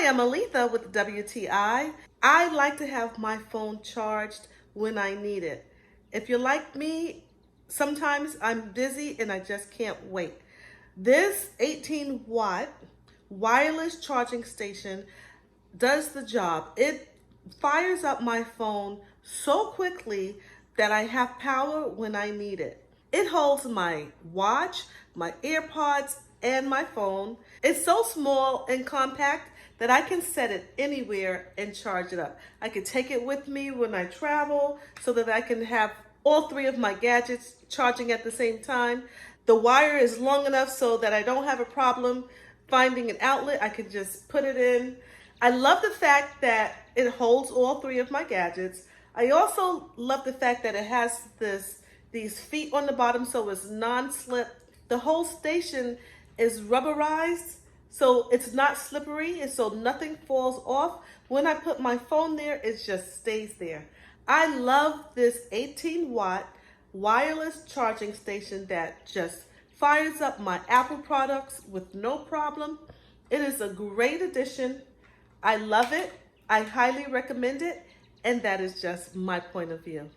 Hi, I'm Aletha with WTI. I like to have my phone charged when I need it. If you're like me, sometimes I'm busy and I just can't wait. This 18-watt wireless charging station does the job. It fires up my phone so quickly that I have power when I need it. It holds my watch, my AirPods, and my phone. It's so small and compact that I can set it anywhere and charge it up. I can take it with me when I travel so that I can have all three of my gadgets charging at the same time. The wire is long enough so that I don't have a problem finding an outlet. I can just put it in. I love the fact that it holds all three of my gadgets. I also love the fact that it has these feet on the bottom so it's non-slip. The whole station is rubberized so it's not slippery and so nothing falls off. When I put my phone there, it just stays there. I love this 18-watt wireless charging station that just fires up my Apple products with no problem. It is a great addition. I love it. I highly recommend it. And that is just my point of view.